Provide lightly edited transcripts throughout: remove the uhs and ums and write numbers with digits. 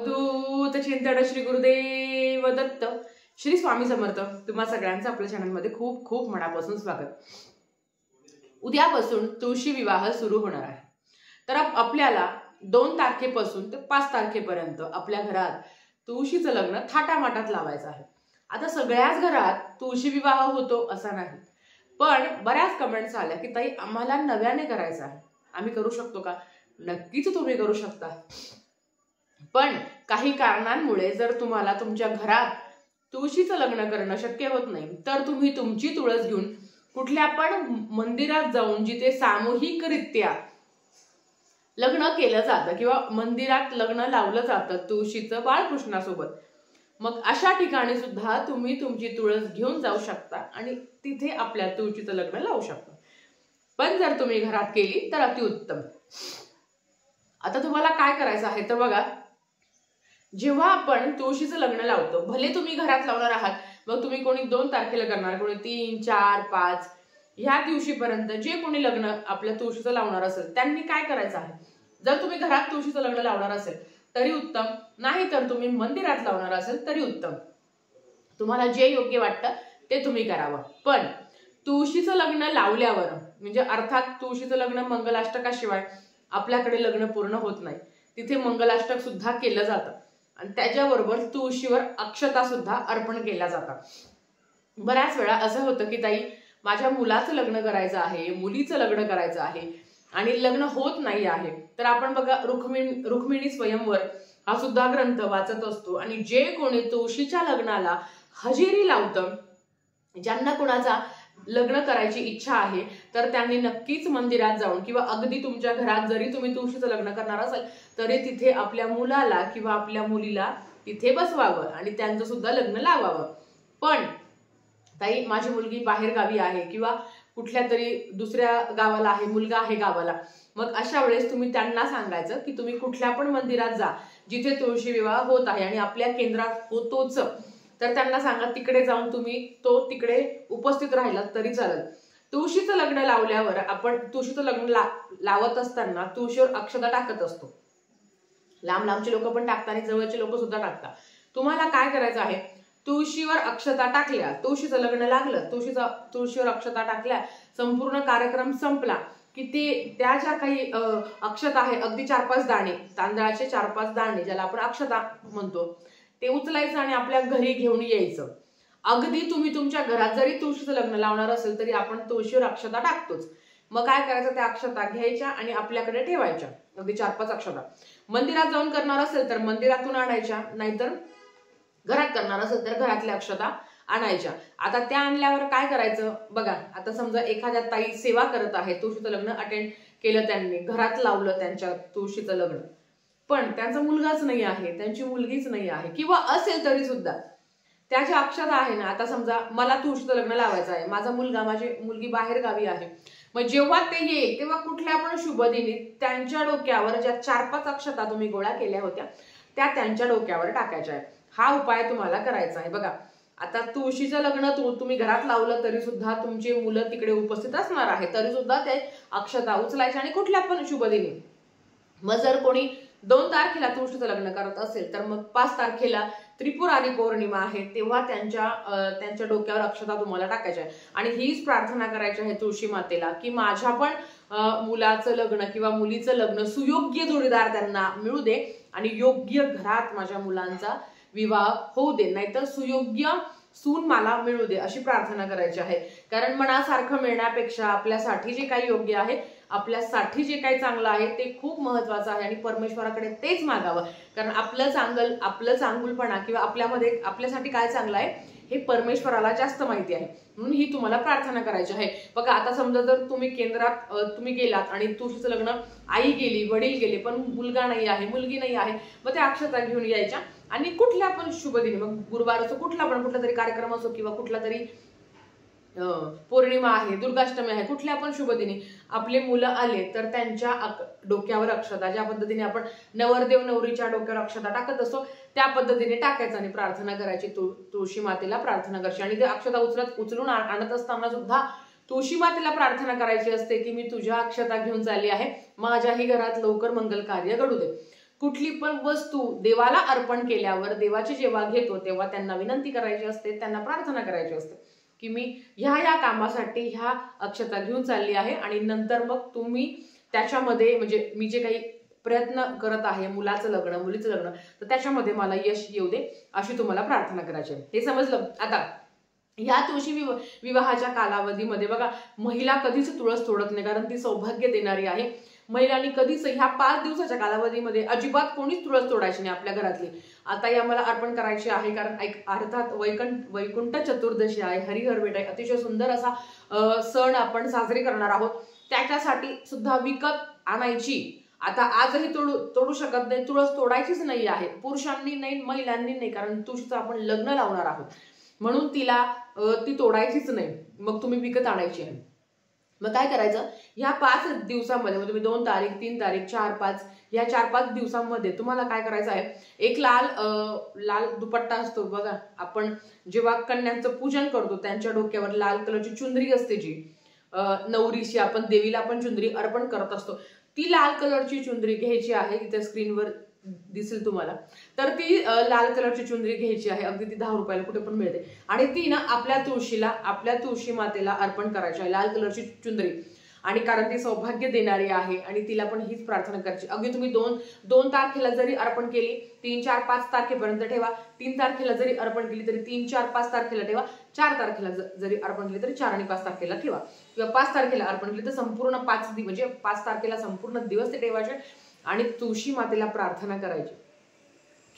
दूत चिंतन श्री गुरुदेव दत्त श्री स्वामी समर्थ। तुम्हा सगळ्यांचं आपल्या चॅनलमध्ये खूप खूप मनापासून स्वागत। उद्यापासून तुळशी विवाह सुरू होणार आहे। तर आपल्याला 2 तारखेपासून ते 5 तारखेपर्यंत आपल्या घरात तुळशीचं लग्न थाटामाटात लावायचं आहे। आता सगळ्याच घरात तुळशी विवाह होतो असं नाही, पण बऱ्याच कमेंट्स आल्या की ताई आम्हाला नव्याने करायचं आहे, आम्ही करू शकतो का? नक्कीच तुम्ही करू शकता, पण काही कारणांमुळे जर तुम्हाला तुमच्या घरात तुळशीचं लग्न करणं शक्य होत नाही, तर तुम्ही तुमची तुळस घेऊन कुठल्या पण मंदिरात जाऊन जिथे सामूहिकरित्या लग्न केलं जातं किंवा मंदिरात लग्न लावलं जातं तुळशीचं बाळकृष्णासोबत, मग अशा ठिकाणी सुद्धा तुम्ही तुमची तुळस घेऊन जाऊ शकता आणि तिथे आपल्या तुळशीचं लग्न लावू शकता। पण जर तुम्ही घरात केली तर अतिउत्तम। आता तुम्हाला काय करायचं आहे तर बघा, जेव्हा आपण तुळशीचं लग्न लावतो, भले तुम्ही घरात लावणार आहात, मग तुम्ही कोणी 2 तारखेला करणार, कोणी 3, 4, 5 ह्या दिवशीपर्यंत जे कोणी लग्न आपल्या तुळशीचं लावणार असेल त्यांनी काय करायचं आहे, जर तुम्ही घरात तुळशीचं लग्न लावणार असेल तरी उत्तम, नाही तर तुम्ही मंदिरात लावणार असेल तरी उत्तम। तुम्हाला जे योग्य वाटतं ते तुम्ही करावं। पण तुळशीचं लग्न लावल्यावर म्हणजे अर्थात तुळशीचं लग्न मंगलाष्टकाशिवाय आपल्याकडे लग्न पूर्ण होत नाही, तिथे मंगलाष्टक सुद्धा केलं जातं आणि त्याच्याबरोबर तुळशीवर अक्षता सुद्धा अर्पण केल्या जातात। बऱ्याच वेळा असं होतं की ताई माझ्या मुलाचं लग्न करायचं आहे, मुलीचं लग्न करायचं आहे आणि लग्न होत नाही आहे, तर आपण बघा रुक्मिणी स्वयंवर हा सुद्धा ग्रंथ वाचत असतो आणि जे कोणी तुळशीच्या लग्नाला हजेरी लावतं, ज्यांना कोणाचा लग्न करायची इच्छा आहे तर त्यांनी नक्कीच मंदिरात जाऊन किंवा अगदी तुमच्या घरात जरी तुम्ही तुळशीचं लग्न करणार असाल तरी तिथे आपल्या मुलाला किंवा आपल्या मुलीला तिथे बसवावं आणि त्यांचं सुद्धा लग्न लावावं। पण ताई माझी मुलगी बाहेर गावी आहे किंवा कुठल्या तरी दुसऱ्या गावाला आहे, मुलगा आहे गावाला, मग अशा वेळेस तुम्ही त्यांना सांगायचं की तुम्ही कुठल्या पण मंदिरात जा जिथे तुळशी विवाह होत आहे आणि आपल्या केंद्रात होतोच, तर त्यांना सांगा तिकडे जाऊन तुम्ही तिकडे उपस्थित राहिलात तरी चालेल। तुळशीचं लग्न लावल्यावर आपण तुळशीचं लग्न लावत असताना तुळशीवर अक्षता टाकत असतो। लांब लांबचे लोक पण टाकतात आणि जवळचे लोक सुद्धा टाकतात। तुम्हाला काय करायचं आहे, तुळशीवर अक्षता टाकल्या, तुळशीचं लग्न लागलं, तुळशीवर अक्षता टाकल्या, संपूर्ण कार्यक्रम संपला की त्या ज्या काही अक्षता आहे, अगदी 4-5 दाणे, तांदळाचे 4-5 दाणे ज्याला आपण अक्षता म्हणतो, ते उचलायचं आणि आपल्या घरी घेऊन यायचं। अगदी तुम्ही तुमच्या घरात जरी तुळशीचं लग्न लावणार असेल तरी आपण तुळशीवर अक्षता टाकतोच। मग काय करायचं, त्या अक्षता घ्यायच्या आणि आपल्याकडे ठेवायच्या, अगदी 4-5 अक्षता। मंदिरात जाऊन करणार असेल तर मंदिरातून आणायच्या, नाहीतर घरात करणार असेल तर घरातल्या अक्षता आणायच्या। आता त्या आणल्यावर काय करायचं बघा, आता समजा एखाद्या ताई सेवा करत आहे, तुळशीचं लग्न अटेंड केलं, त्यांनी घरात लावलं त्यांच्या तुळशीचं लग्न, पण त्यांचा मुलगाच नाही आहे, त्यांची मुलगीच नाही आहे किंवा असेल तरी सुद्धा त्याच्या अक्षता आहे ना, आता समजा मला तुळशीचं लग्न लावायचं आहे, माझा मुलगा माझी मुलगी बाहेर गावी आहे, मग जेव्हा ते येईल तेव्हा कुठल्या पण शुभदिनी त्यांच्या डोक्यावर ज्या 4-5 अक्षता तुम्ही गोळा केल्या होत्या त्या त्यांच्या डोक्यावर टाकायच्या आहे। हा उपाय तुम्हाला करायचा आहे। बघा आता तुळशीचं लग्न तुम्ही घरात लावलं तरी सुद्धा तुमची मुलं तिकडे उपस्थित असणार आहे, तरी सुद्धा ते अक्षता उचलायच्या आणि कुठल्या पण शुभदिनी, मग जर कोणी 2 तारखेला तुळशीचं लग्न करत असेल तर मग 5 तारखेला त्रिपुरारी पौर्णिमा आहे तेव्हा त्यांच्या डोक्यावर अक्षता तुम्हाला टाकायच्या आहे आणि हीच प्रार्थना करायची आहे तुळशी मातेला की माझ्या पण मुलाचं लग्न किंवा मुलीचं लग्न सुयोग्य जोडीदार त्यांना मिळू दे आणि योग्य घरात माझ्या मुलांचा विवाह होऊ दे, नाहीतर सुयोग्य सून मला मिळू दे, अशी प्रार्थना करायची आहे। कारण मनासारखं मिळण्यापेक्षा आपल्यासाठी जे काही योग्य आहे, आपल्यासाठी जे काही चांगलं आहे ते खूप महत्वाचं आहे आणि परमेश्वराकडे तेच मागावं। कारण आपलं चांगुलपणा किंवा आपल्यामध्ये आपल्यासाठी काय चांगलं आहे हे परमेश्वराला जास्त माहिती आहे, म्हणून ही तुम्हाला प्रार्थना करायची आहे। बघा आता समजा जर तुम्ही केंद्रात तुम्ही गेलात आणि तुळशीचं लग्न आई गेली, वडील गेले, पण मुलगा नाही आहे, मुलगी नाही आहे, मग त्या अक्षता घेऊन यायच्या आणि कुठल्या पण शुभदिनी, मग गुरुवार असो, कुठला तरी कार्यक्रम असो किंवा कुठला तरी पौर्णिमा आहे, दुर्गाष्टमी आहे, कुठल्या पण शुभदिनी आपले मुलं आले तर त्यांच्या डोक्यावर अक्षता, ज्या पद्धतीने आपण नवरदेव नवरीच्या डोक्यावर अक्षता टाकत असतो त्या पद्धतीने टाकायचं आणि प्रार्थना करायची, तुळशी मातेला प्रार्थना करायची। आणि ते अक्षता उचलून आणत असताना सुद्धा तुळशी मातेला प्रार्थना करायची असते की मी तुझ्या अक्षता घेऊन चालली आहे, माझ्याही घरात लवकर मंगल कार्य घडू दे। कुठली पण वस्तू देवाला अर्पण केल्यावर देवाची जेव्हा घेतो तेव्हा त्यांना विनंती करायची असते, त्यांना प्रार्थना करायची असते की मी ह्या कामासाठी ह्या अक्षता घेऊन चालली आहे आणि नंतर मग तुम्ही त्याच्यामध्ये म्हणजे मी जे काही प्रयत्न करत आहे मुलाचं लग्न मुलीचं लग्न तर त्याच्यामध्ये मला यश येऊ दे अशी तुम्हाला प्रार्थना करायची. हे समजलं. आता या तुळशी विवाहाच्या कालावधीमध्ये बघा महिला कधीच तुळस तोडत नाही कारण ती सौभाग्य देणारी आहे. महिलांनी कधीच ह्या 5 दिवसाच्या कालावधीमध्ये अजिबात कोणीच तुळस तोडायची नाही आपल्या घरातली. आता या मला अर्पण करायची आहे कारण अर्थात वैकुंठ चतुर्दशी आहे, हरिहर भेट आहे, अतिशय सुंदर असा सण आपण साजरी करणार आहोत. त्याच्यासाठी सुद्धा विकत आणायची. आता आजही तोडू शकत नाही, तुळस तोडायचीच नाही आहे, पुरुषांनी नाही महिलांनी नाही, कारण तुळशीचं आपण लग्न लावणार आहोत म्हणून तिला ती तोडायचीच नाही, मग तुम्ही विकत आणायची आहे. मग काय करायचं, ह्या 5 दिवसांमध्ये म्हणजे 2 तारीख 3 तारीख 4 5 या 4-5 दिवसांमध्ये तुम्हाला काय करायचं आहे, एक लाल दुपट्टा असतो बघा, आपण जेव्हा कन्यांचं पूजन करतो त्यांच्या डोक्यावर लाल कलरची चुंदरी असते, जी नवरीची आपण देवीला आपण चुंदरी अर्पण करत असतो, ती लाल कलरची चुंदरी घ्यायची आहे. इथे स्क्रीनवर दिसेल तुम्हाला. तर ती लाल कलरची चुंदरी घ्यायची आहे, अगदी ती 10 रुपयाला कुठे पण मिळते आणि ती ना आपल्या तुळशी मातेला अर्पण करायची आहे, लाल कलरची चुंदरी. आणि कारण ती सौभाग्य देणारी आहे आणि तिला पण हीच प्रार्थना करायची. अगदी तुम्ही 2 तारखेला जरी अर्पण केली 3 4 5 तारखेपर्यंत ठेवा, 3 तारखेला जरी अर्पण केली तरी 3 4 5 तारखेला ठेवा, 4 तारखेला जरी अर्पण केली तरी 4 आणि 5 तारखेला ठेवा, किंवा 5 तारखेला अर्पण केली तर संपूर्ण 5 म्हणजे 5 तारखेला संपूर्ण दिवस ते ठेवायचे आणि तुळशी मातेला प्रार्थना करायची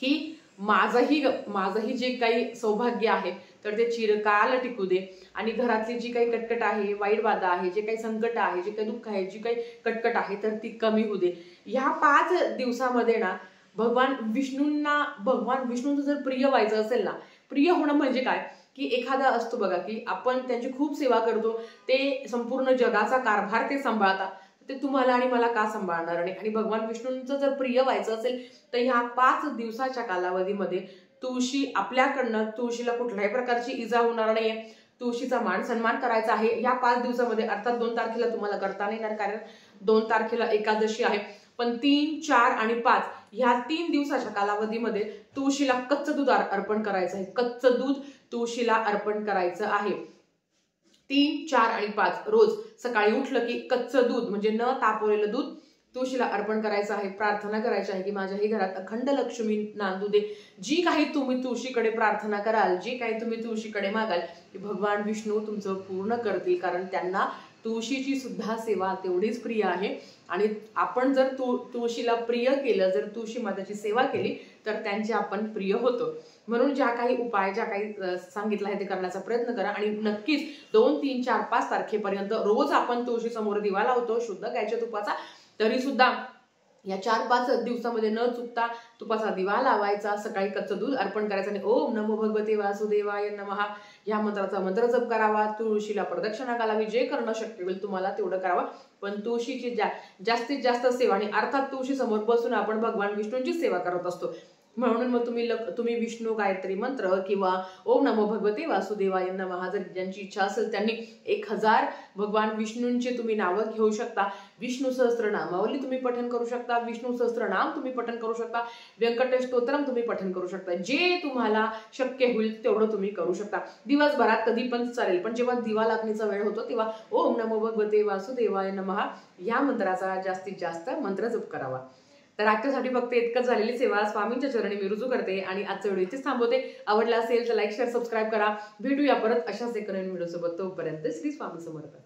की माझंही जे काही सौभाग्य आहे तर ते चिरकाल टिकू दे आणि घरातली जी काही कटकट आहे, वाईट बाधा आहे, जे काही संकट आहे, जे काही दुःख आहे, जी काही कटकट आहे तर ती कमी होऊ दे. ह्या 5 दिवसामध्ये ना भगवान विष्णूंचं जर प्रिय व्हायचं असेल ना, प्रिय होणं म्हणजे काय की एखादा असतो बघा की आपण त्यांची खूप सेवा करतो, ते संपूर्ण जगाचा कारभार ते सांभाळतात, ते तुम्हाला आणि मला का सांभाळणार नाही. आणि भगवान विष्णूंचं जर प्रिय व्हायचं असेल तर ह्या 5 दिवसाच्या कालावधीमध्ये आपल्याकडनं तुळशीला कुठल्याही प्रकारची इजा होणार नाहीये, तुळशीचा मान सन्मान करायचा आहे ह्या 5 दिवसामध्ये. अर्थात 2 तारखेला तुम्हाला करता नाही येणार कारण 2 तारखेला एकादशी आहे, पण 3 4 आणि 5 ह्या 3 दिवसाच्या कालावधीमध्ये तुळशीला कच्चं दूध अर्पण करायचं आहे. कच्चं दूध तुळशीला अर्पण करायचं आहे. 3 4 आणि 5 रोज सकाळी उठलं की कच्चं दूध म्हणजे न तापवलेलं दूध तुळशीला अर्पण करायचं आहे. प्रार्थना करायची आहे की माझ्याही घरात अखंड लक्ष्मी नांदू दे. जी काही तुम्ही तुळशीकडे प्रार्थना कराल, जी काही तुम्ही तुळशीकडे मागाल ती भगवान विष्णू तुमचं पूर्ण करतील, कारण त्यांना तुळशीची सुद्धा सेवा तेवढीच प्रिय आहे. आणि आपण जर तुळशीला प्रिय केलं, जर तुळशी माताची सेवा केली तर त्यांचे आपण प्रिय होतो. म्हणून ज्या काही उपाय ज्या काही सांगितलं आहे ते करण्याचा प्रयत्न करा आणि नक्कीच 2 3 4 5 तारखेपर्यंत रोज आपण तुळशी समोर दिवा लावतो शुद्ध गायच्या तुपाचा, तरी सुद्धा या 4-5 दिवसामध्ये न चुकता तुपाचा दिवा लावायचा, सकाळी कच्चं दूध अर्पण करायचं आणि ओम नमो भगवते वासुदेवाय नमः या मंत्राचा मंत्र जप करावा. तुळशीला प्रदक्षिणा घालावी, जे करणं शक्य होईल तुम्हाला तेवढं करावं. पण तुळशीची जास्तीत जास्त सेवा, आणि अर्थात तुळशी समोर बसून आपण भगवान विष्णूंची सेवा करत असतो, म्हणून मग तुम्ही विष्णू गायत्री मंत्र किंवा ओम नमो भगवते वासुदेवाय नमः जर ज्यांची इच्छा असेल त्यांनी 1000 भगवान विष्णूंचे तुम्ही नावं घेऊ शकता. विष्णू सहस्त्रनामावली तुम्ही पठन करू शकता, विष्णू सहस्त्रनाम तुम्ही पठन करू शकता, व्यंकटेश स्तोत्रम तुम्ही पठन करू शकता. जे तुम्हाला शक्य होईल तेवढं तुम्ही करू शकता. दिवसभरात कधी पण चालेल, पण जेव्हा दिवा लागण्याचा वेळ होतो तेव्हा ओम नमो भगवते वासुदेवाय नमः या मंत्राचा जास्तीत जास्त मंत्र जप करावा. तर आजच्यासाठी फक्त इतकंच. झालेली सेवा स्वामींच्या चरणी मी रुजू करते आणि आजचा व्हिडिओ इथेच थांबवते. आवडला असेल तर लाईक शेअर सबस्क्राईब करा. भेटूया परत अशाच एका नवीन व्हिडिओ सोबत. तोपर्यंत श्री स्वामी समर्थ.